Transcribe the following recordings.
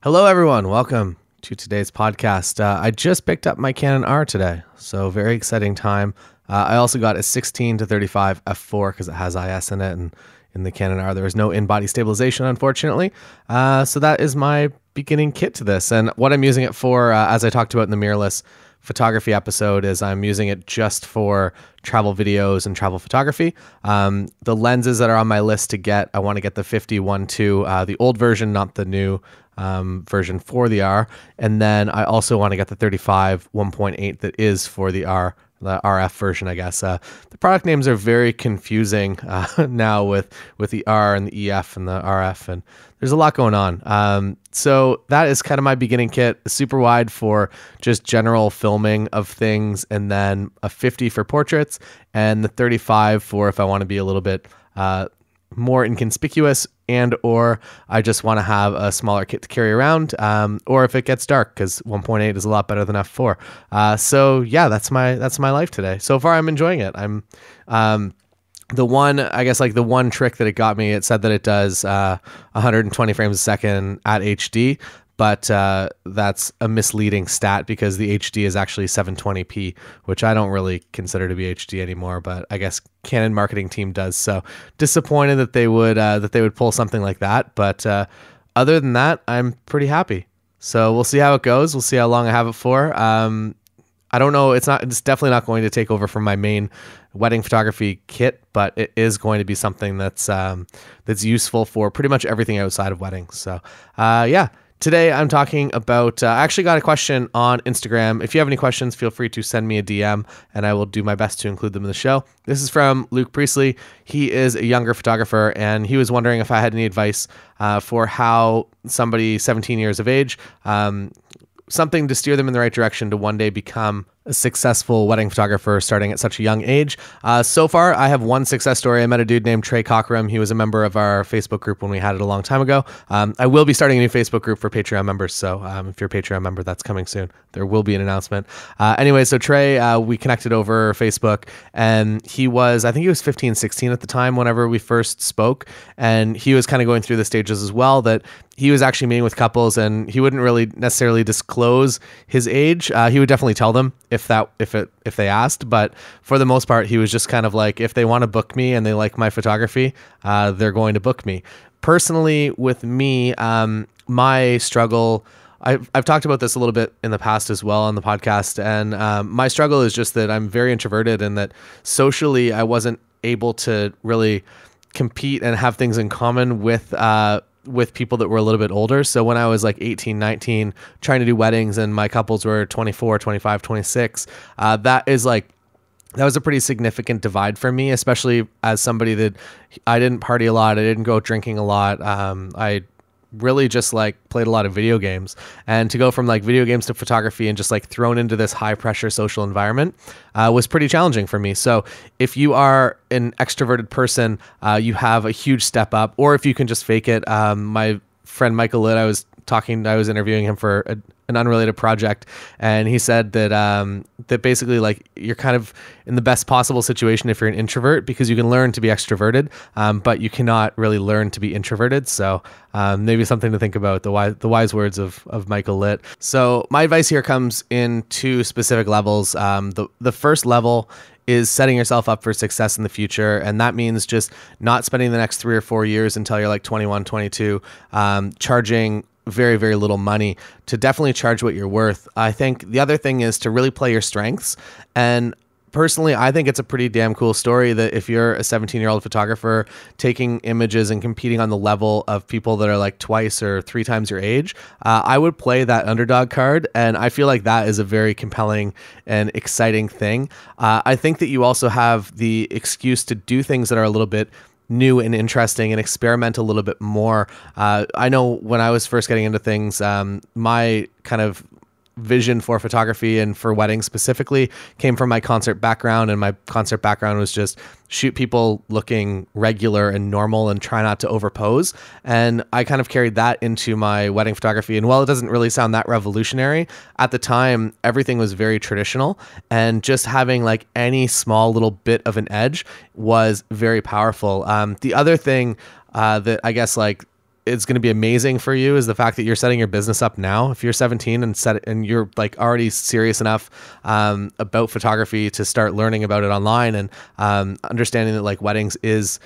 Hello, everyone. Welcome to today's podcast. I just picked up my Canon R today, so very exciting time. I also got a 16 to 35 f4 because it has IS in it, and in the Canon R there is no in-body stabilization, unfortunately. So that is my beginning kit to this, and what I'm using it for, as I talked about in the mirrorless photography episode, is I'm using it just for travel videos and travel photography. The lenses that are on my list to get, I want to get the 50-1.2, the old version, not the new version for the R. And then I also want to get the 35 1.8 that is for the R, the RF version, I guess. The product names are very confusing now with the R and the EF and the RF, and there's a lot going on. So that is kind of my beginning kit. Super wide for just general filming of things, and then a 50 for portraits, and the 35 for if I want to be a little bit more inconspicuous, and or I just want to have a smaller kit to carry around, or if it gets dark, because 1.8 is a lot better than f4. So yeah, that's my life today. So far, I'm enjoying it. I'm the one trick that it got me, it said that it does 120 frames a second at HD, but that's a misleading stat because the HD is actually 720p, which I don't really consider to be HD anymore, but I guess Canon marketing team does. So disappointed that they would pull something like that. But other than that, I'm pretty happy. So we'll see how it goes. We'll see how long I have it for. I don't know. It's definitely not going to take over from my main wedding photography kit, but it is going to be something that's useful for pretty much everything outside of weddings. So yeah. Today, I'm talking about, I actually got a question on Instagram. If you have any questions, feel free to send me a DM, and I will do my best to include them in the show. This is from Luke Priestley. He is a younger photographer, and he was wondering if I had any advice for how somebody 17 years of age, something to steer them in the right direction to one day become a successful wedding photographer starting at such a young age. So far, I have one success story. I met a dude named Trey Cockram. He was a member of our Facebook group when we had it a long time ago. I will be starting a new Facebook group for Patreon members. So if you're a Patreon member, that's coming soon. There will be an announcement. Anyway, so Trey, we connected over Facebook, and I think he was 15, 16 at the time whenever we first spoke. And he was kind of going through the stages as well, that he was actually meeting with couples, and he wouldn't really necessarily disclose his age. He would definitely tell them if they asked, but for the most part, he was just kind of like, if they want to book me and they like my photography, they're going to book me. Personally, with me, my struggle, I've talked about this a little bit in the past as well on the podcast, and my struggle is just that I'm very introverted, and that socially I wasn't able to really compete and have things in common with people that were a little bit older. So when I was like 18, 19, trying to do weddings, and my couples were 24, 25, 26, that was a pretty significant divide for me, especially as somebody that I didn't party a lot. I didn't go drinking a lot. I really just played a lot of video games, and to go from video games to photography and just thrown into this high pressure social environment was pretty challenging for me. So if you are an extroverted person, you have a huge step up, or if you can just fake it. My friend Michael Litt, I was interviewing him for an unrelated project, and he said that that basically you're kind of in the best possible situation if you're an introvert, because you can learn to be extroverted, but you cannot really learn to be introverted. So maybe something to think about, the wise words of Michael Litt. So my advice here comes in two specific levels. The first level is setting yourself up for success in the future. And that means just not spending the next 3 or 4 years until you're 21, 22, charging very, very little money, to definitely charge what you're worth. I think the other thing is to really play your strengths. And personally, I think it's a pretty damn cool story that if you're a 17-year-old photographer taking images and competing on the level of people that are twice or 3 times your age, I would play that underdog card. And I feel like that is a very compelling and exciting thing. I think that you also have the excuse to do things that are a little bit new and interesting and experiment a little bit more. I know when I was first getting into things, my kind of vision for photography and for weddings specifically came from my concert background, and my concert background was just shoot people looking regular and normal and try not to overpose. And I kind of carried that into my wedding photography. And while it doesn't really sound that revolutionary, at the time, everything was very traditional, and just having any small little bit of an edge was very powerful. The other thing that I guess it's going to be amazing for you is the fact that you're setting your business up now. If you're 17 and you're like already serious enough about photography to start learning about it online and understanding that like weddings is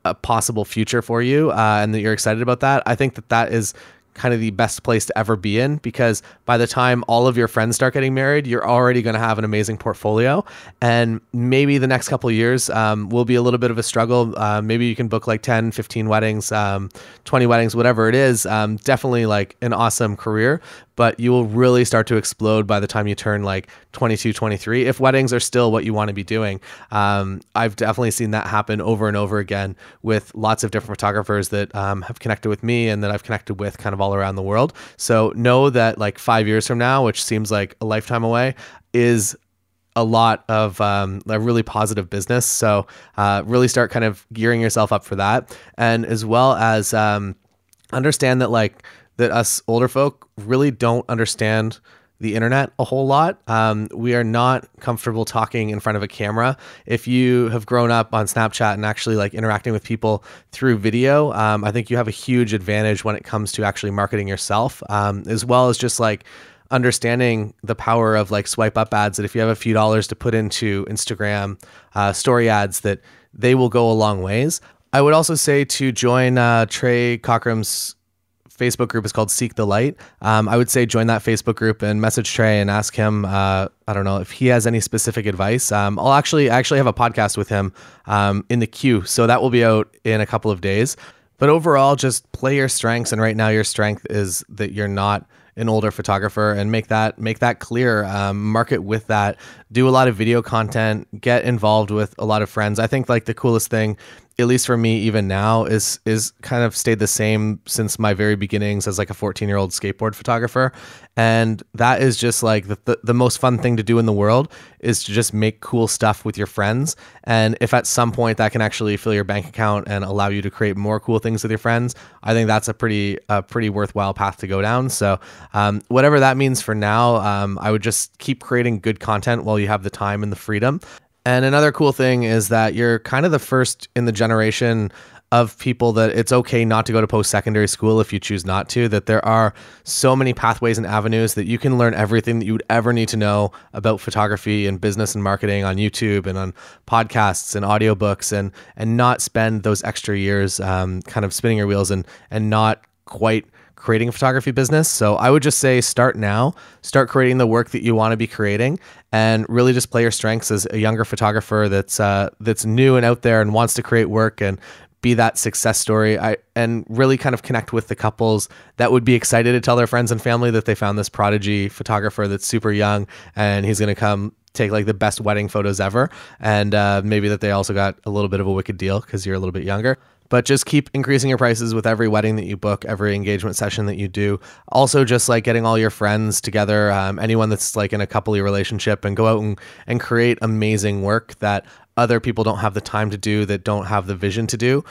a possible future for you and that you're excited about that, I think that that is kind of the best place to ever be in, because by the time all of your friends start getting married, you're already going to have an amazing portfolio. And maybe the next couple of years will be a little bit of a struggle. Maybe you can book like 10, 15 weddings, 20 weddings, whatever it is. Definitely like an awesome career, but you will really start to explode by the time you turn like 22, 23, if weddings are still what you want to be doing. I've definitely seen that happen over and over again with lots of different photographers that have connected with me and that I've connected with kind of all around the world. So know that like 5 years from now, which seems like a lifetime away, is a lot of a really positive business. So really start kind of gearing yourself up for that. And as well as understand that like that us older folk really don't understand the internet a whole lot. We are not comfortable talking in front of a camera. If you have grown up on Snapchat and actually like interacting with people through video, I think you have a huge advantage when it comes to actually marketing yourself, as well as just like understanding the power of like swipe up ads, that if you have a few dollars to put into Instagram story ads, that they will go a long ways. I would also say to join Trey Cockram's Facebook group is called Seek the Light. I would say join that Facebook group and message Trey and ask him, I don't know if he has any specific advice. I'll actually have a podcast with him in the queue. So that will be out in a couple of days. But overall, just play your strengths. And right now your strength is that you're not an older photographer, and make that clear. Market with that. Do a lot of video content. Get involved with a lot of friends. I think like the coolest thing, at least for me even now, is kind of stayed the same since my very beginnings as like a 14-year-old skateboard photographer. And that is just like the most fun thing to do in the world, is to just make cool stuff with your friends. And if at some point that can actually fill your bank account and allow you to create more cool things with your friends, I think that's a pretty worthwhile path to go down. So whatever that means for now, I would just keep creating good content while you have the time and the freedom. And another cool thing is that you're kind of the first in the generation of people that it's okay not to go to post-secondary school if you choose not to, that there are so many pathways and avenues that you can learn everything that you would ever need to know about photography and business and marketing on YouTube and on podcasts and audiobooks, and not spend those extra years kind of spinning your wheels and not quite creating a photography business. So I would just say start now, start creating the work that you want to be creating, and really just play your strengths as a younger photographer that's new and out there and wants to create work and be that success story. And really kind of connect with the couples that would be excited to tell their friends and family that they found this prodigy photographer that's super young and he's going to come take like the best wedding photos ever. And maybe that they also got a little bit of a wicked deal because you're a little bit younger. But just keep increasing your prices with every wedding that you book, every engagement session that you do. Also, just like getting all your friends together, anyone that's like in a coupley relationship, and go out and create amazing work that other people don't have the time to do, that don't have the vision to do.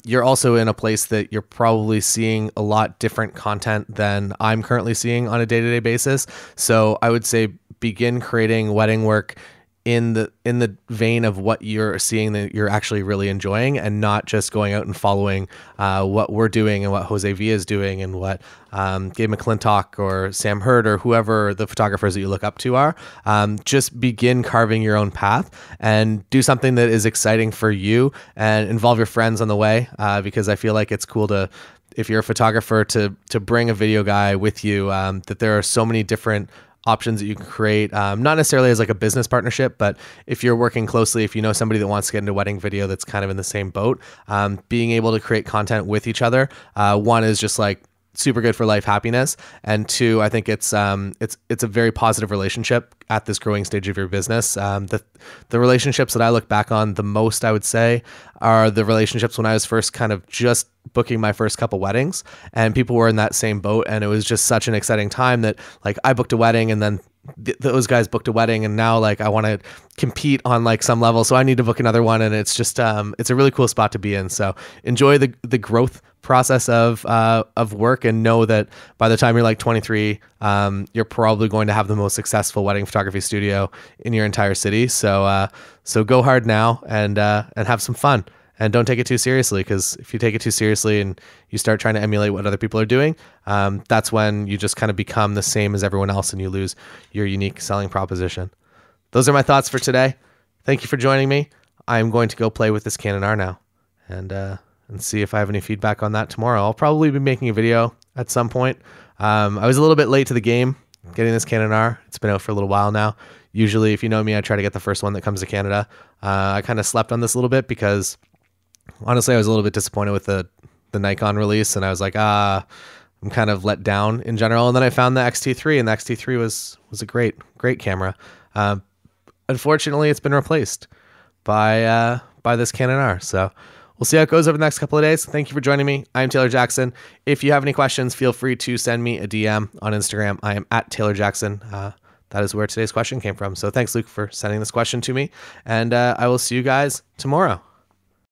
You're also in a place that you're probably seeing a lot different content than I'm currently seeing on a day-to-day basis. So I would say begin creating wedding work in the vein of what you're seeing that you're actually really enjoying, and not just going out and following what we're doing and what Jose V is doing and what Gabe McClintock or Sam Hurd or whoever the photographers that you look up to are. Just begin carving your own path and do something that is exciting for you, and involve your friends on the way, because I feel like it's cool to, if you're a photographer, to bring a video guy with you, that there are so many different options that you can create, not necessarily as like a business partnership, but if you're working closely, if you know somebody that wants to get into wedding video that's kind of in the same boat, being able to create content with each other, one is just like super good for life happiness, and two, I think it's a very positive relationship at this growing stage of your business. The relationships that I look back on the most, I would say, are the relationships when I was first kind of just booking my first couple weddings, and people were in that same boat, and it was just such an exciting time that like I booked a wedding, and then those guys booked a wedding, and now like I want to compete on like some level, so I need to book another one, and it's just it's a really cool spot to be in. So enjoy the growth process of work, and know that by the time you're like 23, you're probably going to have the most successful wedding photography studio in your entire city. So go hard now and have some fun. And don't take it too seriously, because if you take it too seriously and you start trying to emulate what other people are doing, that's when you just kind of become the same as everyone else and you lose your unique selling proposition. Those are my thoughts for today. Thank you for joining me. I'm going to go play with this Canon R now and see if I have any feedback on that tomorrow. I'll probably be making a video at some point. I was a little bit late to the game getting this Canon R. It's been out for a little while now. Usually, if you know me, I try to get the first one that comes to Canada. I kind of slept on this a little bit because honestly, I was a little bit disappointed with the Nikon release, and I was like, I'm kind of let down in general. And then I found the X-T3, and the X-T3 was a great camera. Unfortunately, it's been replaced by this Canon R. So we'll see how it goes over the next couple of days. Thank you for joining me. I'm Taylor Jackson. If you have any questions, feel free to send me a DM on Instagram. I am at Taylor Jackson. That is where today's question came from. So thanks, Luke, for sending this question to me. And I will see you guys tomorrow.